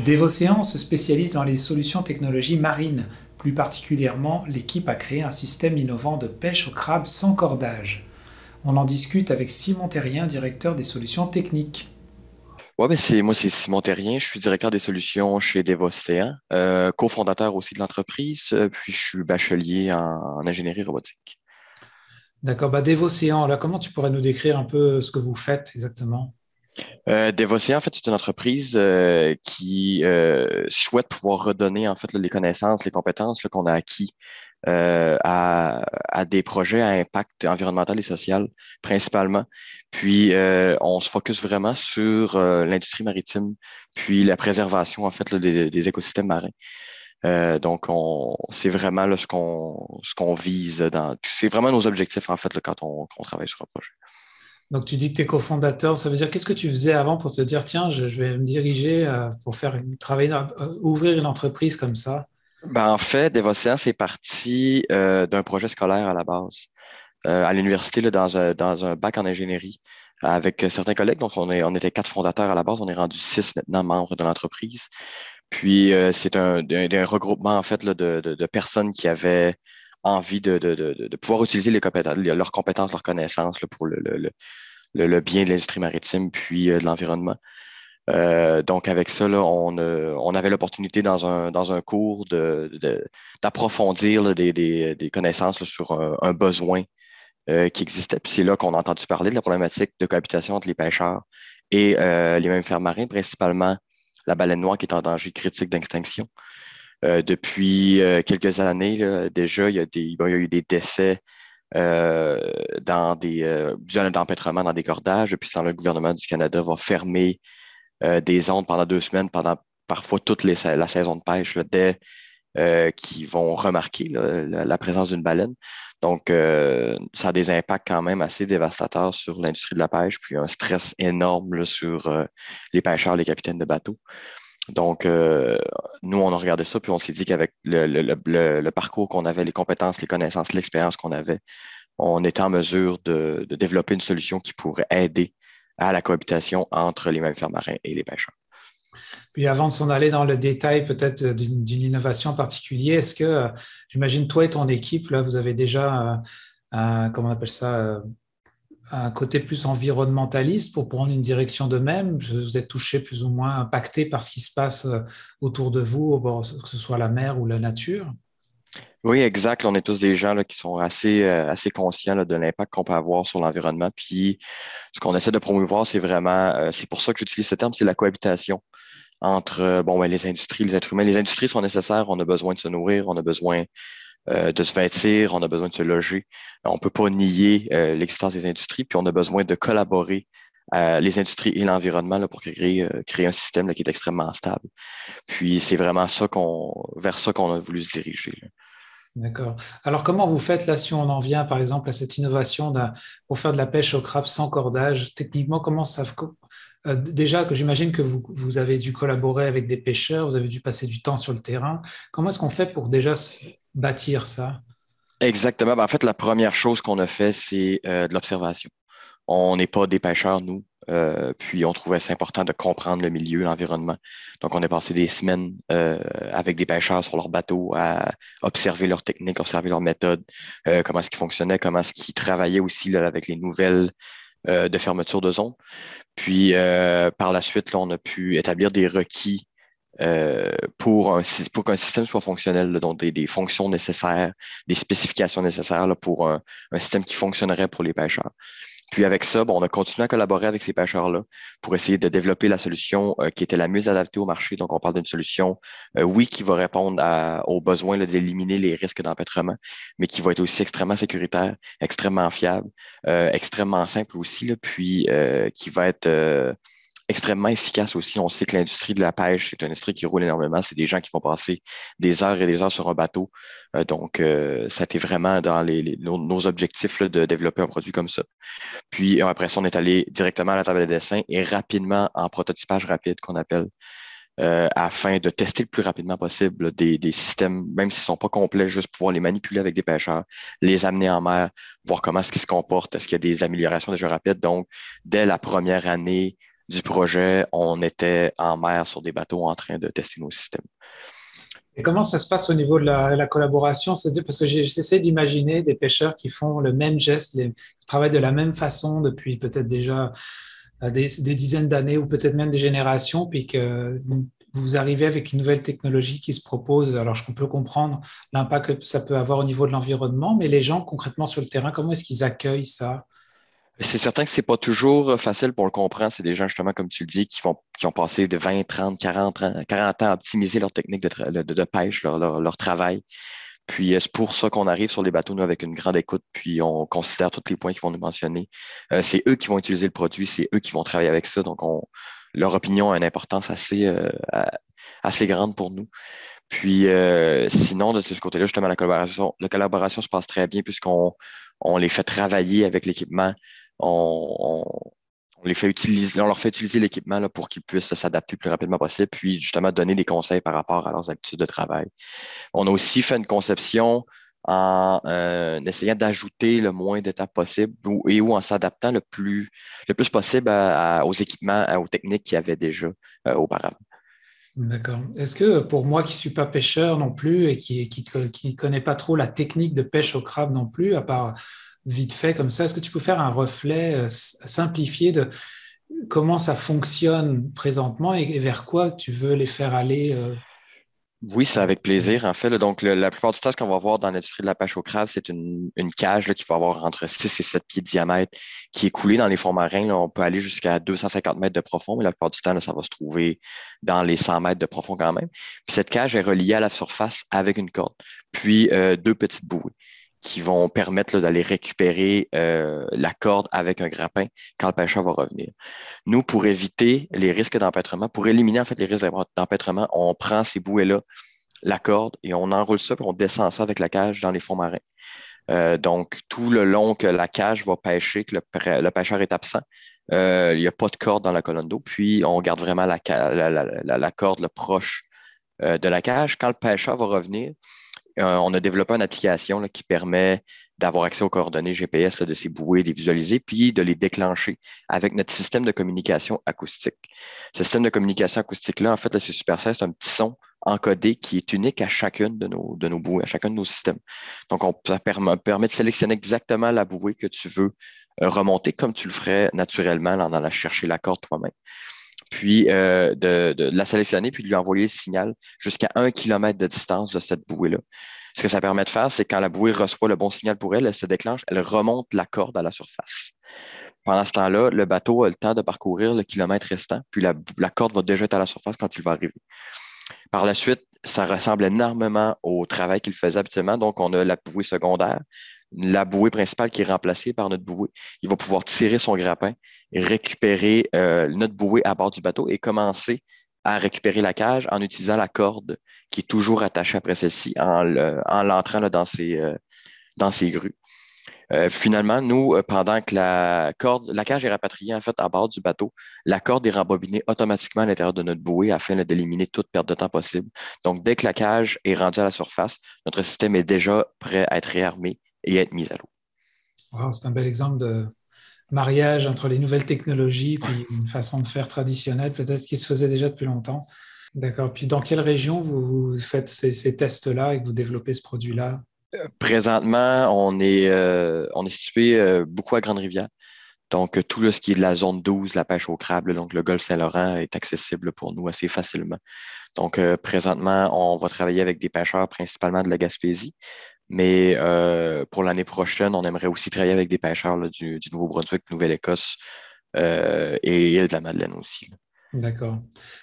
Devocéan se spécialise dans les solutions technologies marines. Plus particulièrement, l'équipe a créé un système innovant de pêche au crabe sans cordage. On en discute avec Simon Terrien, directeur des solutions techniques. Ouais, ben c'est Simon Terrien, je suis directeur des solutions chez Devocéan, cofondateur aussi de l'entreprise, puis je suis bachelier en ingénierie robotique. D'accord, Devocéan, là, comment tu pourrais nous décrire un peu ce que vous faites exactement? Devocéan, en fait, c'est une entreprise qui souhaite pouvoir redonner en fait là, les connaissances, les compétences là, qu'on a acquis à des projets à impact environnemental et social principalement. Puis on se focus vraiment sur l'industrie maritime, puis la préservation en fait là, des écosystèmes marins. Donc c'est vraiment là, ce qu'on vise dans. C'est vraiment nos objectifs en fait là, quand on travaille sur un projet. Donc, tu dis que tu es cofondateur, ça veut dire qu'est-ce que tu faisais avant pour te dire, tiens, je vais me diriger pour travailler, ouvrir une entreprise comme ça? Ben, en fait, Devocéan, c'est parti d'un projet scolaire à la base. À l'université, là, dans un bac en ingénierie, avec certains collègues. Donc, on était 4 fondateurs à la base. On est rendu 6 maintenant membres de l'entreprise. Puis, c'est un regroupement, en fait, là, de personnes qui avaient envie de pouvoir utiliser leurs compétences, leurs connaissances là, pour le bien de l'industrie maritime, puis de l'environnement. Donc, avec ça, là, on avait l'opportunité dans un cours d'approfondir là, des connaissances là, sur un besoin qui existait. Puis c'est là qu'on a entendu parler de la problématique de cohabitation entre les pêcheurs et les mammifères marins, principalement la baleine noire qui est en danger critique d'extinction. Depuis quelques années, là, déjà, il y a eu des décès dû à l'empêtrement dans des cordages. Puis, le gouvernement du Canada va fermer des ondes pendant 2 semaines, pendant parfois toute la saison de pêche, là, dès qu'ils vont remarquer là, la présence d'une baleine. Donc, ça a des impacts quand même assez dévastateurs sur l'industrie de la pêche, puis un stress énorme là, sur les pêcheurs, les capitaines de bateaux. Donc, nous, on a regardé ça, puis on s'est dit qu'avec le parcours qu'on avait, les compétences, les connaissances, l'expérience qu'on avait, on était en mesure de développer une solution qui pourrait aider à la cohabitation entre les mammifères marins et les pêcheurs. Puis avant de s'en aller dans le détail peut-être d'une innovation particulière, est-ce que, j'imagine, toi et ton équipe, là, vous avez déjà, comment on appelle ça, un côté plus environnementaliste pour prendre une direction de même? Vous êtes touché plus ou moins impacté par ce qui se passe autour de vous, au bord, que ce soit la mer ou la nature? Oui, exact. On est tous des gens là, qui sont assez conscients là, de l'impact qu'on peut avoir sur l'environnement. Puis, ce qu'on essaie de promouvoir, c'est vraiment, c'est pour ça que j'utilise ce terme, c'est la cohabitation entre bon, ben, les industries, les êtres humains. Les industries sont nécessaires. On a besoin de se nourrir, on a besoin de se vêtir, on a besoin de se loger. On ne peut pas nier l'existence des industries, puis on a besoin de collaborer les industries et l'environnement là, pour créer un système là, qui est extrêmement stable. Puis c'est vraiment vers ça qu'on a voulu se diriger, là. D'accord. Alors, comment vous faites là si on en vient, par exemple, à cette innovation pour faire de la pêche au crabe sans cordage? Techniquement, comment ça... déjà, que j'imagine que vous avez dû collaborer avec des pêcheurs, vous avez dû passer du temps sur le terrain. Comment est-ce qu'on fait pour déjà bâtir ça? Exactement. Ben, en fait, la première chose qu'on a fait, c'est de l'observation. On n'est pas des pêcheurs, nous. Puis on trouvait c'est important de comprendre le milieu, l'environnement. Donc, on a passé des semaines avec des pêcheurs sur leur bateau à observer leurs techniques, observer leurs méthodes, comment est-ce qu'ils fonctionnaient, comment est-ce qu'ils travaillaient aussi là, avec les nouvelles de fermeture de zone. Puis par la suite, là, on a pu établir des requis pour qu'un système soit fonctionnel, là, donc des fonctions nécessaires, des spécifications nécessaires là, pour un système qui fonctionnerait pour les pêcheurs. Puis avec ça, bon, on a continué à collaborer avec ces pêcheurs-là pour essayer de développer la solution qui était la mieux adaptée au marché. Donc, on parle d'une solution, oui, qui va répondre aux besoins là, d'éliminer les risques d'empêtrement, mais qui va être aussi extrêmement sécuritaire, extrêmement fiable, extrêmement simple aussi, là, puis qui va être extrêmement efficace aussi. On sait que l'industrie de la pêche, c'est une industrie qui roule énormément. C'est des gens qui vont passer des heures et des heures sur un bateau. Donc, ça a été vraiment dans nos objectifs là, de développer un produit comme ça. Puis après ça, on est allé directement à la table de dessin et rapidement en prototypage rapide qu'on appelle, afin de tester le plus rapidement possible là, des systèmes, même s'ils ne sont pas complets, juste pouvoir les manipuler avec des pêcheurs, les amener en mer, voir comment est-ce qu'ils se comportent, est-ce qu'il y a des améliorations déjà rapides. Donc, dès la première année du projet, on était en mer sur des bateaux en train de tester nos systèmes. Et comment ça se passe au niveau de la collaboration? C'est parce que j'essaie d'imaginer des pêcheurs qui font le même geste, qui travaillent de la même façon depuis peut-être déjà des dizaines d'années ou peut-être même des générations, puis que vous arrivez avec une nouvelle technologie qui se propose. Alors, je peux comprendre l'impact que ça peut avoir au niveau de l'environnement, mais les gens concrètement sur le terrain, comment est-ce qu'ils accueillent ça? C'est certain que c'est pas toujours facile pour le comprendre. C'est des gens, justement, comme tu le dis, qui ont passé de 20, 30, 40 ans à optimiser leur technique de pêche, leur travail. Puis c'est pour ça qu'on arrive sur les bateaux, nous, avec une grande écoute, puis on considère tous les points qu'ils vont nous mentionner. C'est eux qui vont utiliser le produit, c'est eux qui vont travailler avec ça. Donc, leur opinion a une importance assez grande pour nous. Puis sinon, de ce côté-là, justement, la collaboration se passe très bien puisqu'on les fait travailler avec l'équipement. On, on les fait utiliser, on leur fait utiliser l'équipement là, pour qu'ils puissent s'adapter le plus rapidement possible, puis justement donner des conseils par rapport à leurs habitudes de travail. On a aussi fait une conception en essayant d'ajouter le moins d'étapes possible ou en s'adaptant le plus possible aux équipements, aux techniques qu'il y avait déjà auparavant. D'accord. Est-ce que pour moi qui suis pas pêcheur non plus et qui connaît pas trop la technique de pêche au crabe non plus, à part vite fait comme ça, est-ce que tu peux faire un reflet simplifié de comment ça fonctionne présentement et vers quoi tu veux les faire aller Oui, c'est avec plaisir, en fait. Là. Donc, la plupart du temps, ce qu'on va voir dans l'industrie de la pêche au crabe, c'est une cage là, qui va avoir entre 6 et 7 pieds de diamètre qui est coulée dans les fonds marins. Là. On peut aller jusqu'à 250 mètres de profond, mais la plupart du temps, là, ça va se trouver dans les 100 mètres de profond quand même. Puis cette cage est reliée à la surface avec une corde, puis deux petites bouées qui vont permettre là, d'aller récupérer la corde avec un grappin quand le pêcheur va revenir. Nous, pour éviter les risques d'empêtrement, pour éliminer en fait les risques d'empêtrement, on prend ces bouées-là, la corde, et on enroule ça, puis on descend ça avec la cage dans les fonds marins. Donc, tout le long que la cage va pêcher, que le pêcheur est absent, il n'y a pas de corde dans la colonne d'eau, puis on garde vraiment la corde là, proche de la cage. Quand le pêcheur va revenir, on a développé une application là, qui permet d'avoir accès aux coordonnées GPS là, de ces bouées, de les visualiser, puis de les déclencher avec notre système de communication acoustique. Ce système de communication acoustique-là, en fait, là, c'est super simple, c'est un petit son encodé qui est unique à chacune de nos bouées, à chacun de nos systèmes. Donc, ça permet de sélectionner exactement la bouée que tu veux remonter comme tu le ferais naturellement en allant chercher la corde toi-même. Puis de la sélectionner, puis de lui envoyer le signal jusqu'à 1 kilomètre de distance de cette bouée-là. Ce que ça permet de faire, c'est quand la bouée reçoit le bon signal pour elle, elle se déclenche, elle remonte la corde à la surface. Pendant ce temps-là, le bateau a le temps de parcourir le kilomètre restant, puis la corde va déjà être à la surface quand il va arriver. Par la suite, ça ressemble énormément au travail qu'il faisait habituellement. Donc, on a la bouée secondaire, la bouée principale qui est remplacée par notre bouée. Il va pouvoir tirer son grappin, récupérer notre bouée à bord du bateau et commencer à récupérer la cage en utilisant la corde qui est toujours attachée après celle-ci en l'entrant là, dans ses grues. Finalement, nous, pendant que la cage est rapatriée en fait à bord du bateau, la corde est rembobinée automatiquement à l'intérieur de notre bouée afin d'éliminer toute perte de temps possible. Donc, dès que la cage est rendue à la surface, notre système est déjà prêt à être réarmé et à être mis à l'eau. Wow, c'est un bel exemple de mariage entre les nouvelles technologies puis une façon de faire traditionnelle, peut-être qui se faisait déjà depuis longtemps. D'accord. Puis dans quelle région vous faites ces tests-là et que vous développez ce produit-là? Présentement, on est situé beaucoup à Grande-Rivière. Donc, tout ce qui est de la zone 12, la pêche au crabe, là, donc le golfe Saint-Laurent est accessible pour nous assez facilement. Donc, présentement, on va travailler avec des pêcheurs principalement de la Gaspésie, mais pour l'année prochaine, on aimerait aussi travailler avec des pêcheurs là, du Nouveau-Brunswick, Nouvelle-Écosse et île de la Madeleine aussi. Là. D'accord.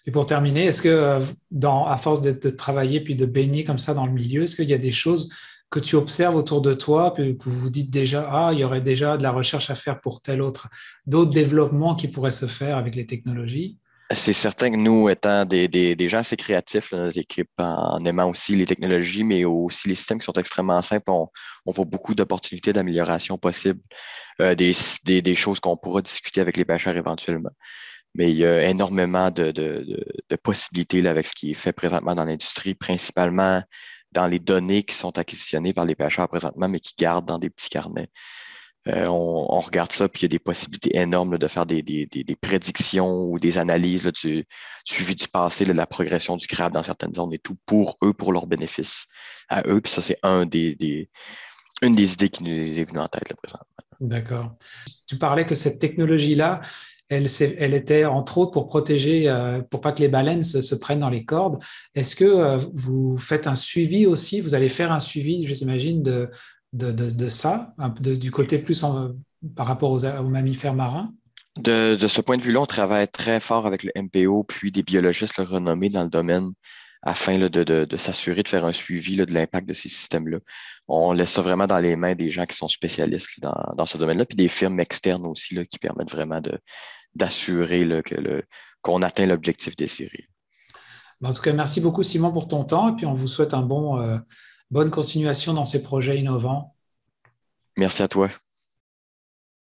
Et pour terminer, est-ce que à force de travailler puis de baigner comme ça dans le milieu, est-ce qu'il y a des choses que tu observes autour de toi, puis que vous vous dites déjà, ah, il y aurait déjà de la recherche à faire pour d'autres développements qui pourraient se faire avec les technologies? C'est certain que nous, étant des gens assez créatifs, là, notre équipe, en aimant aussi les technologies, mais aussi les systèmes qui sont extrêmement simples, on voit beaucoup d'opportunités d'amélioration possibles, des choses qu'on pourra discuter avec les pêcheurs éventuellement. Mais il y a énormément de possibilités là, avec ce qui est fait présentement dans l'industrie, principalement dans les données qui sont acquisitionnées par les pêcheurs présentement, mais qui gardent dans des petits carnets. On regarde ça, puis il y a des possibilités énormes là, de faire des prédictions ou des analyses là, du suivi du passé, là, de la progression du crabe dans certaines zones et tout pour eux, pour leur bénéfice à eux. Puis ça, c'est une des idées qui nous est venue en tête là, présentement. D'accord. Tu parlais que cette technologie-là, elle était entre autres pour protéger, pour pas que les baleines se prennent dans les cordes. Est-ce que vous faites un suivi aussi? Vous allez faire un suivi, j'imagine, de ça, du côté plus par rapport aux mammifères marins? De ce point de vue-là, on travaille très fort avec le MPO, puis des biologistes là, renommés dans le domaine afin là, de s'assurer de faire un suivi là, de l'impact de ces systèmes-là. On laisse ça vraiment dans les mains des gens qui sont spécialistes là, dans ce domaine-là, puis des firmes externes aussi là, qui permettent vraiment d'assurer là, qu'on atteint l'objectif des séries. En tout cas, merci beaucoup, Simon, pour ton temps. Et puis, on vous souhaite bonne continuation dans ces projets innovants. Merci à toi.